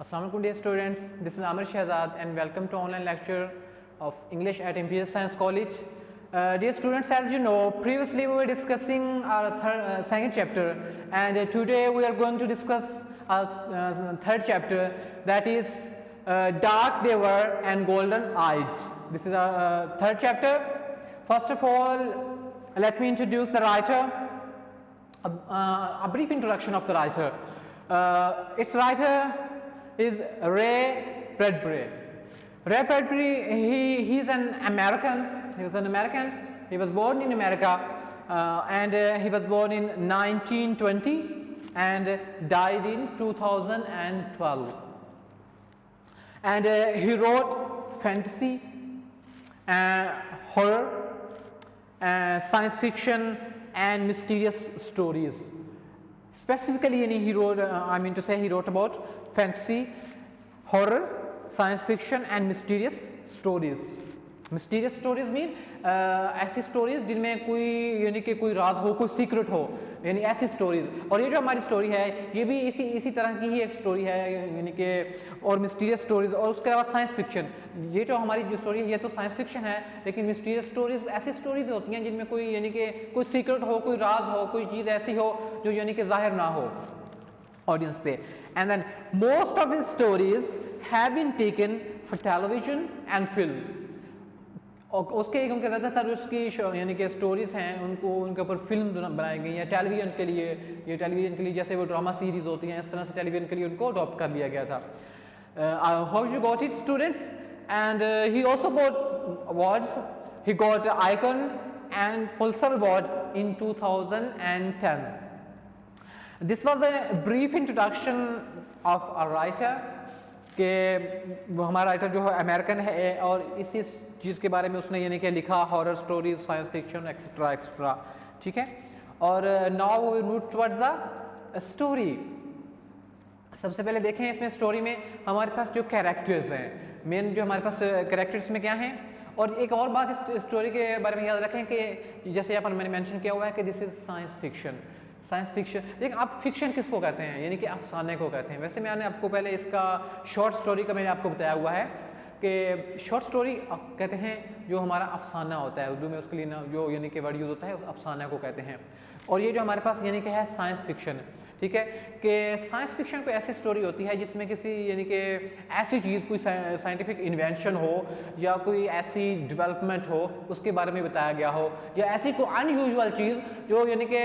Assalamualaikum dear students, this is Amir Shahzad and welcome to online lecture of English at Imperial Science College. Dear students, as you know, previously we were discussing our second chapter and today we are going to discuss our third chapter, that is Dark They Were and Golden Eyed. This is our third chapter. First of all, let me introduce the writer, a brief introduction of the writer. Its writer is Ray Bradbury. Ray Bradbury, he is an American. He was an American. He was born in America and he was born in 1920 and died in 2012. And he wrote fantasy, horror, science fiction and mysterious stories. Specifically, he wrote, he wrote about fantasy, horror, science fiction and mysterious stories. Mysterious stories mean ऐसी stories जिनमें कोई यानी कि कोई राज हो, कोई secret हो, यानी ऐसी stories. और ये जो हमारी story है ये भी इसी तरह की ही एक story है, यानी कि और mysterious stories. और उसके अलावा science fiction, ये जो हमारी जो story है ये तो science fiction है, लेकिन mysterious stories ऐसी stories होती हैं जिनमें कोई यानी कि कोई secret हो, कोई राज हो, कोई चीज़ ऐसी हो जो यानी कि जाहिर ना हो audience पे. And then most of his stories have been taken for television and film. और उसके क्योंकि ज़्यादातर उसकी यानी कि स्टोरीज़ हैं उनको उनके ऊपर फिल्म बनाई गई हैं टेलीविज़न के लिए. ये टेलीविज़न के लिए जैसे वो ड्रामा सीरीज़ होती हैं इस तरह से टेलीविज़न के लिए उनको अडॉप्ट कर लिया गया था. How you got it students? And he also got awards. He got icon and Pulitzer award in 2010. This was a brief introduction of a writer कि वो हमारा राइटर जो है अमेरिकन है और इसी चीज़ के बारे में उसने यानी कि लिखा horror stories, science fiction etcetera etcetera. ठीक है. और now we move towards the story. सबसे पहले देखें इसमें स्टोरी में हमारे पास जो कैरेक्टर्स हैं, मेन जो हमारे पास कैरेक्टर्स में क्या हैं. और एक और बात इस स्टोरी के बारे में याद रखें कि जैसे यहाँ पर मैंने मेंशन किया हुआ है कि this is science fiction. Science fiction, लेकिन आप फिक्शन किसको कहते हैं, यानी कि अफसाने को कहते हैं. वैसे मैंने आपको पहले इसका शॉर्ट स्टोरी का मैंने आपको बताया हुआ है कि शॉर्ट स्टोरी कहते हैं जो हमारा अफसाना होता है. उर्दू में उसके लिए ना जो यानी कि वर्ड यूज़ होता है अफसाना को कहते हैं. और ये जो हमारे पास यानी कि है साइंस फिक्शन. ठीक है कि साइंस फिक्शन कोई ऐसी स्टोरी होती है जिसमें किसी यानी कि ऐसी चीज़ कोई साइंटिफिक इन्वेंशन हो या कोई ऐसी डेवलपमेंट हो उसके बारे में बताया गया हो, या ऐसी कोई अनयूजुअल चीज़ जो यानी कि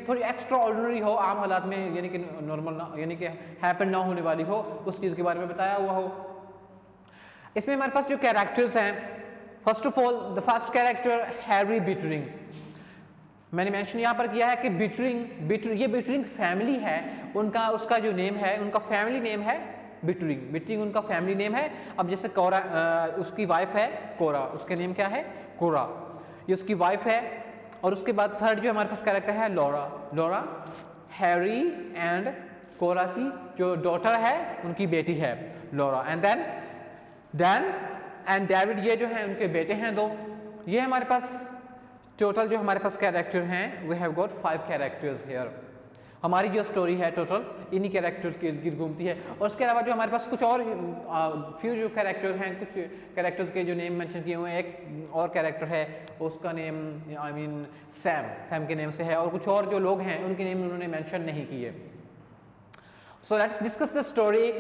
थोड़ी एक्स्ट्रा ऑर्डिनरी हो, आम हालात में यानी कि नॉर्मल ना यानी कि हैपन ना होने वाली हो, उस चीज़ के बारे में बताया हुआ हो. इसमें हमारे पास जो कैरेक्टर्स हैं, first of all the first character Harry Bittering. मैंने मेंशन यहाँ पर किया है कि बिटरिंग ये बिटरिंग फैमिली है, उनका उसका जो नेम है उनका फैमिली नेम है बिटरिंग उनका फैमिली नेम है. अब जैसे कोरा उसकी वाइफ है कोरा, उसके नेम क्या है कोरा, ये उसकी वाइफ है. और उसके बाद थर्ड जो हमारे पास कैरेक्टर है लॉरा. हैरी एंड कोरा की जो डॉटर है उनकी बेटी है Laura. And then Dan and David, ये जो हैं उनके बेटे हैं दो. ये हमारे पास टोटल जो हमारे पास कैरेक्टर हैं we have got 5 characters here. हमारी जो स्टोरी है टोटल इन्हीं कैरेक्टर्स के इर्द घूमती है. और उसके अलावा जो हमारे पास कुछ और फ्यू जो कैरेक्टर हैं, कुछ कैरेक्टर्स के जो नेम मेंशन किए हुए हैं. एक और कैरेक्टर है उसका नेम सैम के नेम से है, और कुछ और जो लोग हैं उनके नेम उन्होंने मेंशन नहीं किए. So let's discuss the story.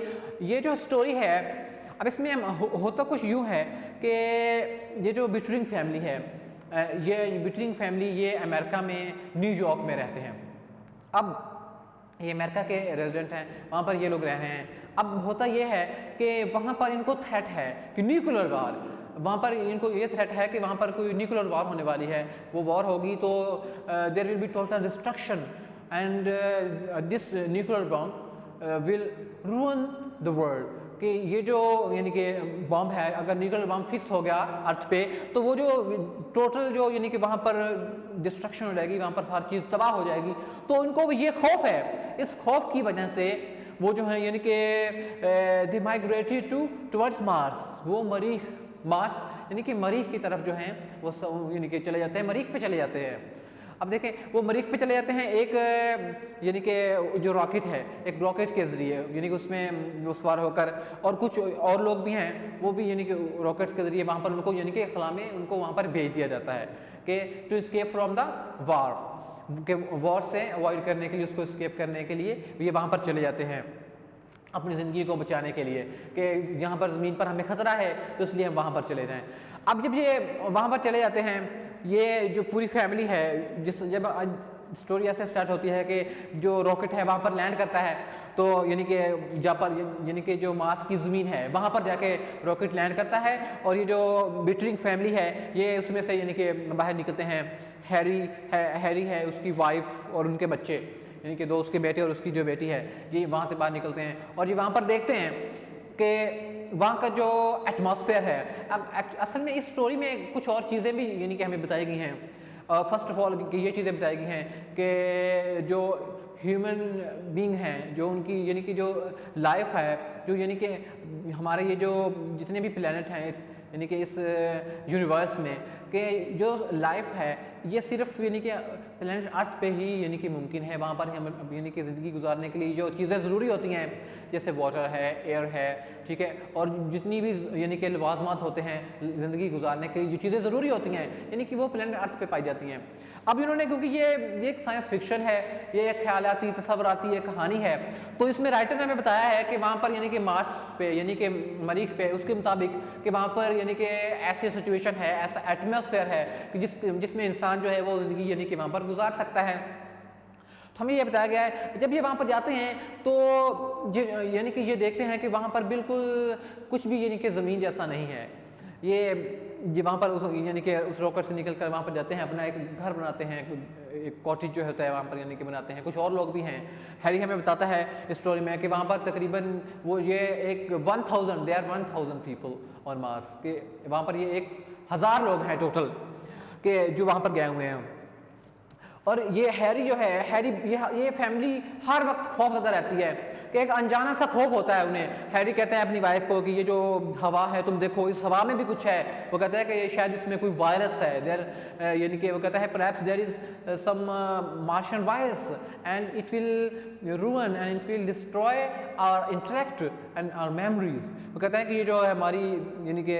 ये जो स्टोरी है अब इसमें होता कुछ यूँ है कि ये जो बिटरिंग फैमिली है, ये बिटरिंग फैमिली ये अमेरिका में न्यूयॉर्क में रहते हैं. अब ये अमेरिका के रेजिडेंट हैं, वहाँ पर ये लोग रह रहे हैं. अब होता ये है कि वहाँ पर इनको थ्रेट है कि न्यूक्लियर वार, वहाँ पर इनको ये थ्रेट है कि वहाँ पर कोई न्यूक्लियर वार होने वाली है. वो वॉर होगी तो there will be total destruction and this nuclear bomb will ruin the world. कि ये जो यानी कि बॉम्ब है, अगर न्यूक्लियर बॉम्ब फिक्स हो गया अर्थ पे तो वो जो टोटल जो यानी कि वहाँ पर डिस्ट्रक्शन हो जाएगी, वहाँ पर हर चीज़ तबाह हो जाएगी. तो उनको ये खौफ है. इस खौफ की वजह से वो जो है यानी कि दे माइग्रेटेड टुवर्ड्स मार्स. वो मार्स यानी कि मरीख की तरफ जो हैं वो यानी कि चले जाते हैं, मरीख पे चले जाते हैं. अब देखें वो मरीख पे चले जाते हैं एक यानी कि जो रॉकेट है, एक रॉकेट के ज़रिए यानी कि उसमें वो सवार होकर, और कुछ और लोग भी हैं वो भी यानी कि रॉकेट्स के ज़रिए वहाँ पर उनको यानी कि खला में उनको वहाँ पर भेज दिया जाता है कि to escape from the war, के वॉर से अवॉइड करने के लिए, उसको एस्केप करने के लिए ये वहाँ पर चले जाते हैं अपनी ज़िंदगी को बचाने के लिए कि जहाँ पर ज़मीन पर हमें ख़तरा है तो इसलिए हम वहाँ पर चले जाएँ। अब जब ये वहाँ पर चले जाते हैं, ये जो पूरी फैमिली है, जब स्टोरी ऐसे स्टार्ट होती है कि जो रॉकेट है वहाँ पर लैंड करता है, तो यानी कि जहाँ पर यानी कि जो मार्स की ज़मीन है वहाँ पर जाके रॉकेट लैंड करता है, और ये जो बिटरिंग फैमिली है ये उसमें से यानी कि बाहर निकलते हैं। हैरी है उसकी वाइफ और उनके बच्चे, यानी कि दो उसके बेटे और उसकी जो बेटी है, ये वहाँ से बाहर निकलते हैं और ये वहाँ पर देखते हैं कि वहाँ का जो एटमॉस्फेयर है। अब असल में इस स्टोरी में कुछ और चीज़ें भी यानी कि हमें बताई गई हैं। फर्स्ट ऑफ ऑल ये चीज़ें बताई गई हैं कि जो ह्यूमन बीइंग हैं, जो उनकी यानी कि जो लाइफ है, जो यानी कि हमारे ये जो जितने भी प्लैनेट हैं यानी कि इस यूनिवर्स में कि जो लाइफ है ये सिर्फ यानी कि प्लैनेट अर्थ पे ही यानी कि मुमकिन है। वहाँ पर हम यानी कि ज़िंदगी गुजारने के लिए जो चीज़ें ज़रूरी होती हैं जैसे वाटर है, एयर है, ठीक है, और जितनी भी यानी कि लवाजमात होते हैं ज़िंदगी गुजारने के लिए जो चीज़ें ज़रूरी होती हैं यानी कि वो प्लैनेट अर्थ पे पाई जाती हैं। अब इन्होंने क्योंकि ये एक साइंस फिक्शन है, ये एक ख्यालाती तसव्वुराती एक कहानी है, तो इसमें राइटर ने हमें बताया है कि वहाँ पर यानी कि मार्स पे यानी कि मरीख पे उसके मुताबिक कि वहाँ पर यानी कि ऐसी सिचुएशन है, ऐसा एटमॉस्फेयर है कि जिसमें इंसान जो है वो ज़िंदगी यानी कि वहाँ पर गुजार सकता है। तो हमें ये बताया गया है जब ये वहाँ पर जाते हैं तो यानी कि ये देखते हैं कि वहाँ पर बिल्कुल कुछ भी यानी कि ज़मीन जैसा नहीं है। ये वहाँ पर यानी कि उस रॉकेट से निकल कर वहाँ पर जाते हैं, अपना एक घर बनाते हैं, एक कॉटेज जो होता है वहाँ पर यानी कि बनाते हैं। कुछ और लोग भी हैं। हैरी हमें बताता है इस स्टोरी में कि वहाँ पर तकरीबन वो ये एक 1000 पीपल ऑन मार्स के, वहाँ पर ये 1000 लोग हैं टोटल के जो वहाँ पर गए हुए हैं। और ये हैरी जो है, ये फैमिली हर वक्त खौफज़दा रहती है कि एक अनजाना सा खौफ होता है उन्हें। हैरी कहता है अपनी वाइफ को कि ये जो हवा है तुम देखो इस हवा में भी कुछ है। वो कहता है कि शायद इसमें कोई वायरस है, देयर यानी कि वो कहता है perhaps there is some Martian virus and it will ruin and it will destroy our intellect and our memories. वो कहता है कि ये जो है हमारी यानी कि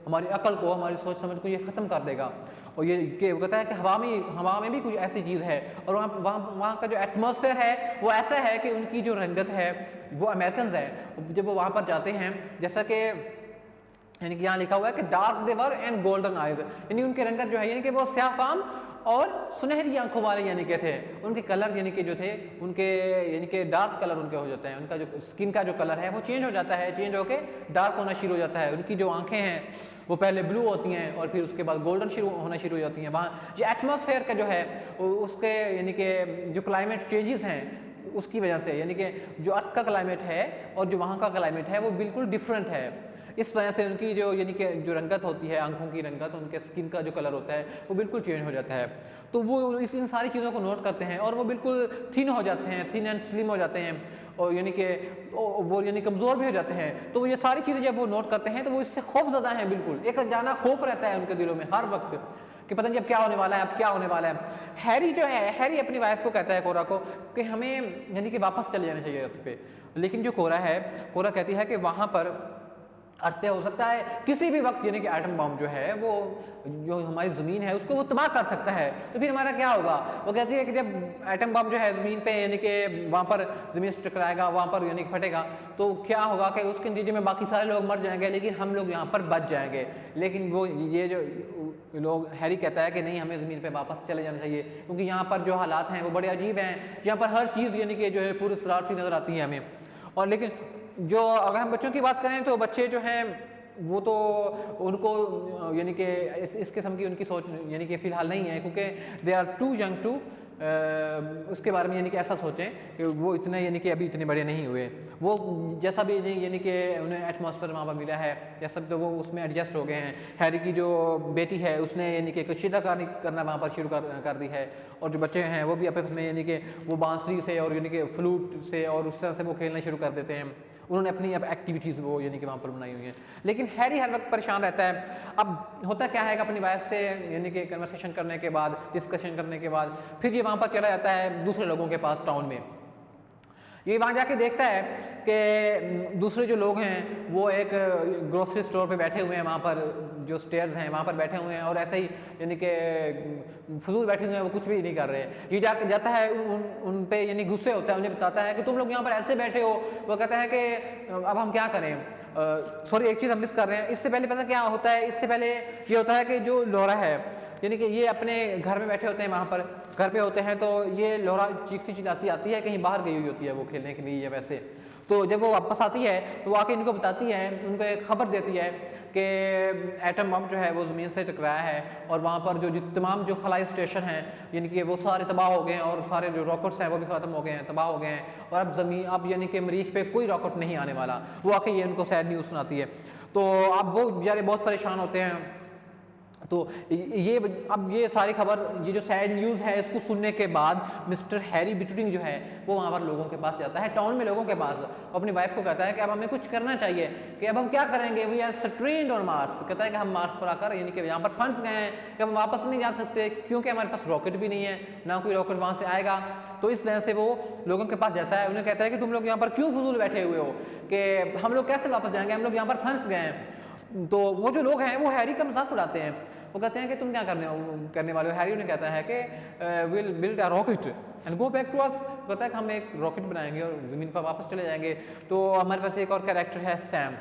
हमारी अकल को, हमारी सोच समझ को ये ख़त्म कर देगा। और ये वो कहता है कि हवा में भी कुछ ऐसी चीज़ है। और वहाँ का जो एटमॉस्फेयर है वो ऐसा है कि उनकी जो रंगत है वो अमेरिकन्स है। जब वो वहाँ पर जाते हैं, जैसा कि यानी कि यहाँ लिखा हुआ है कि डार्क देवर एंड गोल्डन आइज, यानी उनकी रंगत जो है यानी कि वो स्याफाम और सुनहरी आंखों वाले यानी कि थे। उनके कलर यानी कि जो थे उनके यानी कि डार्क कलर उनके हो जाते हैं। उनका जो स्किन का जो कलर है वो चेंज हो जाता है, चेंज होके डार्क होना शुरू हो जाता है। उनकी जो आंखें हैं वो पहले ब्लू होती हैं और फिर उसके बाद गोल्डन होना शुरू हो जाती हैं। वहाँ जो एटमॉस्फेयर का जो है उसके यानी कि जो क्लाइमेट चेंजेस हैं उसकी वजह से, यानी कि जो अर्थ का क्लाइमेट है और जो वहाँ का क्लाइमेट है वो बिल्कुल डिफरेंट है। इस वजह से उनकी जो यानी कि जो रंगत होती है, आंखों की रंगत, उनके स्किन का जो कलर होता है वो बिल्कुल चेंज हो जाता है। तो वो इन सारी चीज़ों को नोट करते हैं और वो बिल्कुल थिन हो जाते हैं, थिन एंड स्लिम हो जाते हैं और यानी कि वो यानी कमज़ोर भी हो जाते हैं। तो ये सारी चीज़ें जब वो नोट करते हैं तो वो इससे खौफज़दा हैं। बिल्कुल एक अनजाना खौफ रहता है उनके दिलों में हर वक्त कि पता नहीं अब क्या होने वाला है, अब क्या होने वाला है। हैरी जो है, हैरी अपनी वाइफ को कहता है कोरा को कि हमें यानी कि वापस चले जाना चाहिए अर्थ पे। लेकिन जो कोरा है, कोरा कहती है कि वहाँ पर अर्थ पे हो सकता है किसी भी वक्त यानी कि एटम बम जो है वो जो हमारी ज़मीन है उसको वो तबाह कर सकता है। तो फिर हमारा क्या होगा? वो कहती है कि जब एटम बम जो है ज़मीन पे यानी कि वहाँ पर ज़मीन से टकराएगा, वहाँ पर यानी कि फटेगा, तो क्या होगा कि उसके नतीजे में बाकी सारे लोग मर जाएंगे लेकिन हम लोग यहाँ पर बच जाएंगे। लेकिन वो ये जो लोग, हैरी कहता है कि नहीं, हमें ज़मीन पर वापस चले जाना चाहिए क्योंकि यहाँ पर जो हालात हैं वो बड़े अजीब हैं। यहाँ पर हर चीज़ यानी कि जो है पूरी सरार सी नज़र आती है हमें। और लेकिन जो अगर हम बच्चों की बात करें तो बच्चे जो हैं वो तो उनको यानी कि इस किस्म की उनकी सोच यानी कि फ़िलहाल नहीं है क्योंकि they are too young to उसके बारे में यानी कि ऐसा सोचें कि वो इतने यानी कि अभी इतने बड़े नहीं हुए। वो जैसा भी यानी कि उन्हें एटमॉस्फेयर वहाँ पर मिला है जैसा तो वो उसमें एडजस्ट हो गए हैं। हैरी की जो बेटी है उसने यानी कि कशीदाकारी करना वहाँ पर शुरू कर दी है और जो बच्चे हैं वो भी आपस में यानी कि वो बांसुरी से और यानी कि फ्लूट से और उस तरह से वो खेलना शुरू कर देते हैं उन्होंने अपनी अब एक्टिविटीज़ वो यानी कि वहाँ पर बनाई हुई हैं। लेकिन हैरी हर वक्त परेशान रहता है। अब होता क्या है कि अपनी वाइफ से यानी कि कन्वर्सेशन करने के बाद, डिस्कशन करने के बाद फिर ये वहाँ पर चला जाता है दूसरे लोगों के पास टाउन में। ये वहाँ जाके देखता है कि दूसरे जो लोग हैं वो एक ग्रोसरी स्टोर पे बैठे हुए हैं, वहाँ पर जो स्टेयर्स हैं वहाँ पर बैठे हुए हैं और ऐसे ही यानी कि फजूल बैठे हुए हैं, वो कुछ भी नहीं कर रहे हैं। ये जाता है उन पे यानी गुस्से होता है, उन्हें बताता है कि तुम लोग यहाँ पर ऐसे बैठे हो। वो कहता है कि अब हम क्या करें, सॉरी एक चीज़ हम मिस कर रहे हैं। इससे पहले पता क्या होता है, इससे पहले ये होता है कि जो लोरा है यानी कि ये अपने घर में बैठे होते हैं, वहाँ पर घर पे होते हैं, तो ये लोरा चीखती चिल्लाती आती है, कहीं बाहर गई हुई होती है वो खेलने के लिए या वैसे। तो जब वो वापस आती है तो वो आके इनको बताती है, उनको एक खबर देती है कि एटम बम जो है वो ज़मीन से टकराया है और वहाँ पर जो तमाम जो खलाई स्टेशन हैं यानी कि वो सारे तबाह हो गए हैं और सारे जो रॉकेट्स हैं वो भी ख़त्म हो गए हैं, तबाह हो गए हैं और अब यानी कि मरीख पे कोई रॉकेट नहीं आने वाला। वो आके ये उनको सैड न्यूज़ सुनाती है। तो अब वो बेचारे बहुत परेशान होते हैं। तो ये सारी खबर, ये जो सैड न्यूज़ है, इसको सुनने के बाद मिस्टर हैरी बिटरिंग जो है वो वहाँ पर लोगों के पास जाता है, टाउन में लोगों के पास, अपनी वाइफ को कहता है कि अब हमें कुछ करना चाहिए, कि अब हम क्या करेंगे। We are stranded on Mars, कहता है कि हम मार्स पर आकर यानी कि यहाँ पर फंस गए हैं कि हम वापस नहीं जा सकते क्योंकि हमारे पास रॉकेट भी नहीं है, ना कोई रॉकेट वहाँ से आएगा। तो इस वजह से वो लोगों के पास जाता है, उन्हें कहता है कि तुम लोग यहाँ पर क्यों फजूल बैठे हुए हो, कि हम लोग कैसे वापस जाएंगे, हम लोग यहाँ पर फंस गए हैं। तो वो जो लोग हैं वो हैरी का मजाक उड़ाते हैं। वो कहते हैं कि तुम क्या करने वाले हो। हैरी उन्हें कहता है कि will build a rocket and go back to earth, कहता है कि हम एक रॉकेट बनाएंगे और ज़मीन पर वापस चले जाएंगे। तो हमारे पास एक और कैरेक्टर है सैम।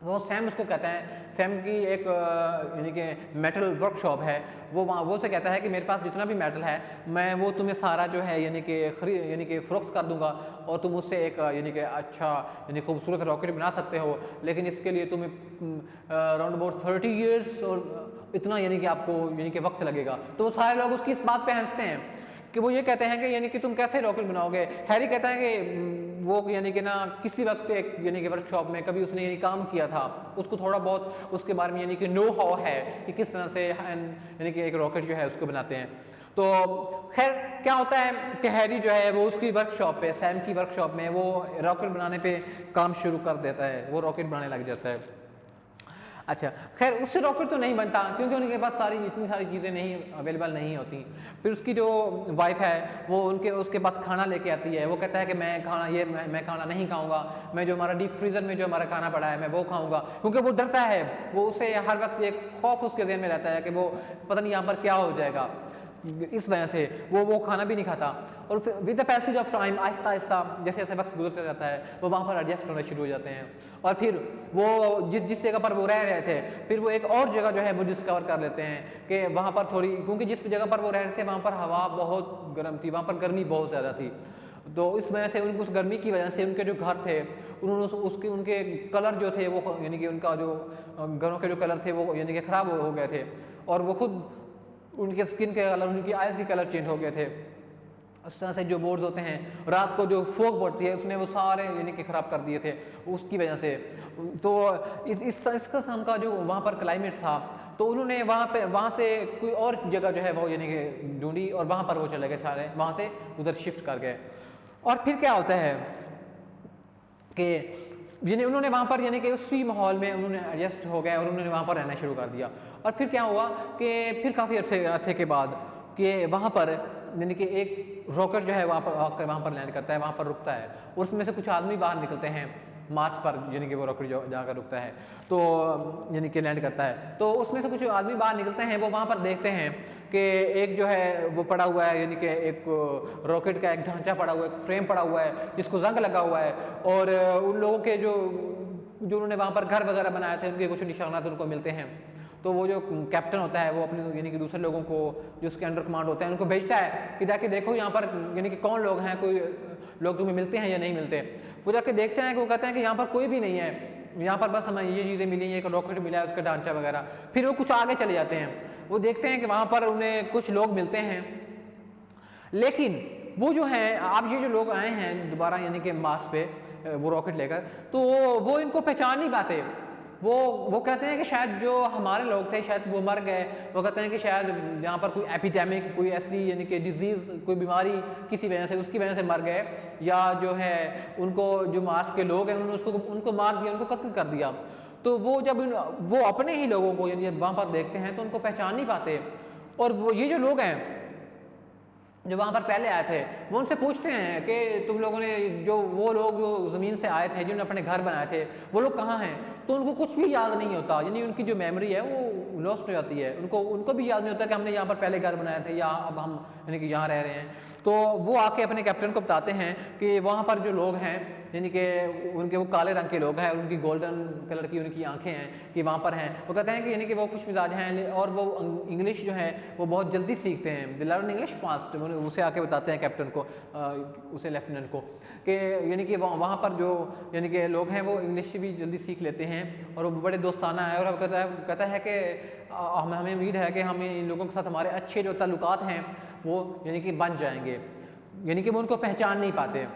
वो सैम उसको कहता है, सैम की एक यानी कि मेटल वर्कशॉप है, वो से कहता है कि मेरे पास जितना भी मेटल है मैं वो तुम्हें सारा जो है यानी कि फ़रोख्त कर दूंगा और तुम उससे एक यानी कि अच्छा यानी खूबसूरत रॉकेट बना सकते हो, लेकिन इसके लिए तुम्हें अराउंड अबाउट 30 ईयर्स और इतना यानी कि आपको यानी कि वक्त लगेगा। तो वो सारे लोग उसकी इस बात पे हंसते हैं कि वो ये कहते हैं कि यानी कि तुम कैसे रॉकेट बनाओगे। हैरी कहता है कि वो यानी कि ना किसी वक्त एक यानी कि वर्कशॉप में कभी उसने यानी काम किया था, उसको थोड़ा बहुत उसके बारे में यानी कि नो हाउ है कि किस तरह से यानी कि एक रॉकेट जो है उसको बनाते हैं। तो खैर क्या होता है कि हैरी जो है वो उसकी वर्कशॉप पे, सैम की वर्कशॉप में वो रॉकेट बनाने पे काम शुरू कर देता है, वो रॉकेट बनाने लग जाता है। अच्छा खैर उससे रॉकेट तो नहीं बनता क्योंकि उनके पास इतनी सारी चीज़ें नहीं अवेलेबल नहीं होती। फिर उसकी जो वाइफ है वो उसके पास खाना लेके आती है। वो कहता है कि मैं खाना नहीं खाऊंगा, मैं जो हमारा डीप फ्रीज़र में जो हमारा खाना पड़ा है मैं वो खाऊंगा, क्योंकि वो डरता है, वो उसे हर वक्त एक खौफ उसके ज़हन में रहता है कि वो पता नहीं यहाँ पर क्या हो जाएगा। इस वजह से वो खाना भी नहीं खाता। और फिर with the passage of time Aahista Aahista जैसे जैसे वक्त गुजरता जाता है वो वहाँ पर एडजस्ट होने शुरू हो जाते हैं और फिर वो जिस जगह पर वो रह रहे थे फिर वो एक और जगह जो है वो डिस्कवर कर लेते हैं कि वहाँ पर थोड़ी, क्योंकि जिस जगह पर वो रह रहे थे वहाँ पर हवा बहुत गर्म थी, वहाँ पर गर्मी बहुत ज़्यादा थी। तो इस वजह से उस गर्मी की वजह से उनके जो घर थे उन्होंने उनके कलर जो थे वो यानी कि उनका जो घरों के जो कलर थे वो यानी कि ख़राब हो गए थे और वो खुद उनके स्किन के कलर, उनकी आइज़ के कलर चेंज हो गए थे। उस तरह से जो बोर्ड्स होते हैं रात को जो फोग पड़ती है उसने वो सारे यानी कि ख़राब कर दिए थे उसकी वजह से। तो इस किस्म का जो वहाँ पर क्लाइमेट था तो उन्होंने वहाँ से कोई और जगह जो है वो यानी कि ढूंढी और वहाँ पर वो चले गए, सारे वहाँ से उधर शिफ्ट कर गए। और फिर क्या होता है कि यानी उन्होंने वहाँ पर यानी कि उसी माहौल में उन्होंने एडजस्ट हो गए और उन्होंने वहाँ पर रहना शुरू कर दिया। और फिर क्या हुआ कि फिर काफ़ी अरसे के बाद कि वहाँ पर यानी कि एक रॉकेट जो है वहाँ पर लैंड करता है, वहाँ पर रुकता है और उसमें से कुछ आदमी बाहर निकलते हैं मार्स पर, यानी कि वो रॉकेट जो जाकर रुकता है तो यानी कि लैंड करता है। तो उसमें से कुछ आदमी बाहर निकलते हैं, वो वहाँ पर देखते हैं कि एक जो है वो पड़ा हुआ है यानी कि एक रॉकेट का एक ढांचा पड़ा हुआ है, एक फ्रेम पड़ा हुआ है जिसको जंग लगा हुआ है और उन लोगों के जो उन्होंने वहाँ पर घर वगैरह बनाए थे उनके कुछ निशानात उनको मिलते हैं। तो वो जो कैप्टन होता है वो अपने यानी कि दूसरे लोगों को जो उसके अंडर कमांड होते हैं उनको भेजता है कि जाके देखो यहाँ पर यानी कि कौन लोग हैं, कोई लोग तुम्हें मिलते हैं या नहीं मिलते। वो जाके देखते हैं कि वो कहते हैं कि यहाँ पर कोई भी नहीं है, यहाँ पर बस हमें ये चीज़ें मिली हैं, एक रॉकेट मिला है उसका ढांचा वगैरह। फिर वो कुछ आगे चले जाते हैं, वो देखते हैं कि वहाँ पर उन्हें कुछ लोग मिलते हैं, लेकिन वो जो हैं अब ये जो लोग आए हैं दोबारा यानी कि मार्स पे वो रॉकेट लेकर तो वो इनको पहचान नहीं पाते वो कहते हैं कि शायद जो हमारे लोग थे शायद वो मर गए। वो कहते हैं कि शायद यहाँ पर कोई एपिडेमिक, कोई ऐसी यानी कि डिजीज़, कोई बीमारी किसी वजह से, उसकी वजह से मर गए, या जो है उनको जो मार्स के लोग हैं उन्होंने उनको मार दिया, उनको कत्ल कर दिया। तो वो जब वो अपने ही लोगों को यानी वहाँ पर देखते हैं तो उनको पहचान नहीं पाते। और वो ये जो लोग हैं जो वहाँ पर पहले आए थे वो उनसे पूछते हैं कि तुम लोगों ने जो वो लोग जो ज़मीन से आए थे, जिन्होंने अपने घर बनाए थे, वो लोग कहाँ हैं? तो उनको कुछ भी याद नहीं होता, यानी उनकी जो मेमोरी है वो लॉस्ट हो जाती है। उनको भी याद नहीं होता कि हमने यहाँ पर पहले घर बनाए थे या अब हम यानी कि यहाँ रह रहे हैं। तो वो आके अपने कैप्टन को बताते हैं कि वहाँ पर जो लोग हैं यानी कि उनके वो काले रंग के लोग हैं, उनकी गोल्डन कलर की उनकी आंखें हैं कि वहाँ पर हैं। वो कहते हैं कि यानी कि वो खुश मिजाज हैं और वो इंग्लिश जो है वो बहुत जल्दी सीखते हैं, दे लर्न इंग्लिश फास्ट। उसे आके बताते हैं कैप्टन को, उसे लेफ्टिनेंट को, कि यानी कि वहाँ पर जो यानी कि लोग हैं वो इंग्लिश भी जल्दी सीख लेते हैं और वो बड़े दोस्ताना है। और कहता है कि हमें उम्मीद है कि हमें इन लोगों के साथ हमारे अच्छे जो ताल्लुकात हैं वो यानी कि बन जाएंगे, यानी कि वो उनको पहचान नहीं पाते।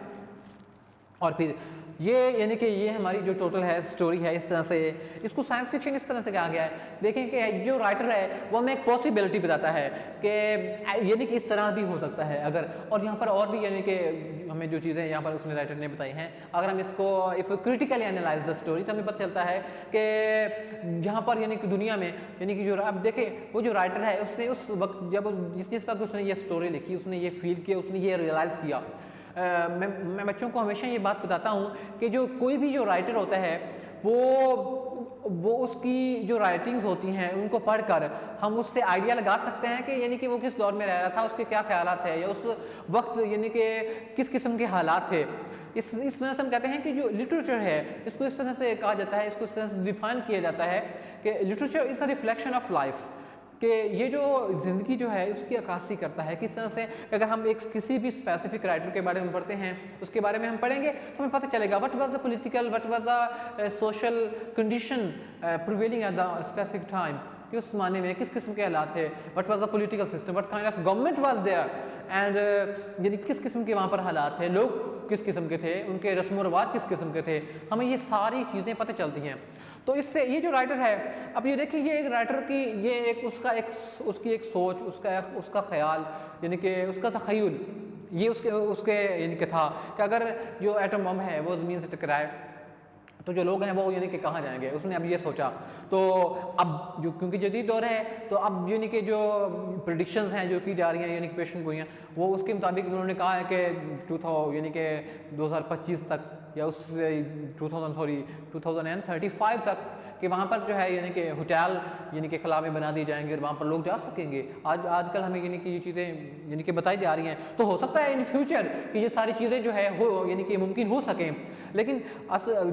और फिर ये यानी कि ये हमारी जो टोटल है स्टोरी है, इस तरह से इसको साइंस फिक्शन इस तरह से कहा गया है। देखें कि जो राइटर है वो हमें एक पॉसिबिलिटी बताता है कि यानी कि इस तरह भी हो सकता है अगर, और यहाँ पर और भी यानी कि हमें जो चीज़ें यहाँ पर उसने राइटर ने बताई हैं, अगर हम इसको if critically analyse the story तो हमें पता चलता है कि यहाँ पर यानी कि दुनिया में यानी कि जो अब देखें वो जो राइटर है उसने उस वक्त जब जिस वक्त उसने ये स्टोरी लिखी, उसने ये फील किया, उसने ये रियलाइज़ किया। मैं बच्चों को हमेशा ये बात बताता हूँ कि जो कोई भी जो राइटर होता है वो उसकी जो राइटिंग्स होती हैं उनको पढ़कर हम उससे आइडिया लगा सकते हैं कि यानी कि वो किस दौर में रह रहा था, उसके क्या ख्यालात थे, या उस वक्त यानी कि किस किस्म के हालात थे। इस वजह से हम कहते हैं कि जो लिटरेचर है इसको इस तरह से कहा जाता है, इसको इस तरह से डिफाइन किया जाता है कि literature is a reflection of life, कि ये जो ज़िंदगी जो है उसकी अक्कासी करता है। किस तरह से अगर हम एक किसी भी स्पेसिफिक राइटर के बारे में पढ़ते हैं, उसके बारे में हम पढ़ेंगे तो हमें पता चलेगा what was the political, what was the social condition prevailing at the specific time, कि उस ज़माने में किस किस्म के हालात थे, what was the political system, what kind of government was there, and यानी किस किस्म के वहाँ पर हालात थे, लोग किस किस्म के थे, उनके रस्म व रिवाज किस किस्म के थे, हमें ये सारी चीज़ें पता चलती हैं। तो इससे ये जो राइटर है, अब ये देखिए ये एक राइटर की ये एक उसकी एक सोच, उसका ख्याल यानी कि उसका तख़य्युल, ये उसके यानी कि था कि अगर जो एटम बम है वो ज़मीन से टकराए तो जो लोग हैं वो यानी कि कहाँ जाएंगे, उसने अब ये सोचा। तो अब जो क्योंकि जदीद दौर है तो अब यानी कि जो प्रेडिक्शंस हैं जो की जा रही हैं यानी कि पेशन हुई हैं वो उसके मुताबिक उन्होंने कहा है कि 2025 तक या उस 2035 तक कि वहाँ पर जो है यानी कि होटल यानी कि खला में बना दिए जाएंगे और वहाँ पर लोग जा सकेंगे। आजकल हमें यानी कि ये चीज़ें यानी कि बताई जा रही हैं, तो हो सकता है इन फ्यूचर कि ये सारी चीज़ें जो है हो यानी कि मुमकिन हो सकें। लेकिन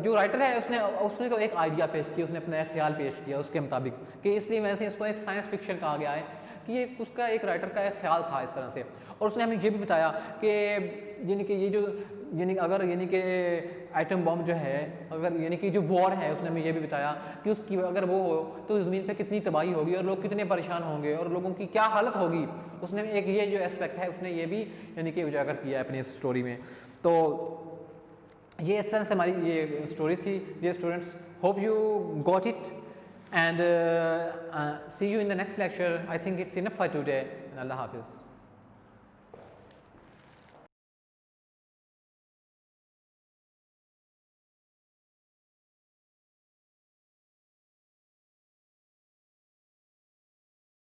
जो राइटर है उसने तो एक आइडिया पेश किया, उसने अपना एक ख्याल पेश किया उसके मुताबिक, कि इसलिए वैसे इसको एक साइंस फिक्शन कहा गया है कि ये उसका एक राइटर का एक ख्याल था इस तरह से। और उसने हमें ये भी बताया कि यानी कि ये जो यानी अगर यानी कि एटम बम जो है अगर यानी कि जो वॉर है उसने हमें ये भी बताया कि उसकी अगर वो हो तो ज़मीन पे कितनी तबाही होगी और लोग कितने परेशान होंगे और लोगों की क्या हालत होगी। उसने एक ये जो एस्पेक्ट है उसने ये भी यानी कि उजागर किया है अपनी इस स्टोरी में। तो ये इस तरह से हमारी ये स्टोरी थी। Dear students, hope you got it and see you in the next lecture. I think it's enough for today. Allah Hafiz.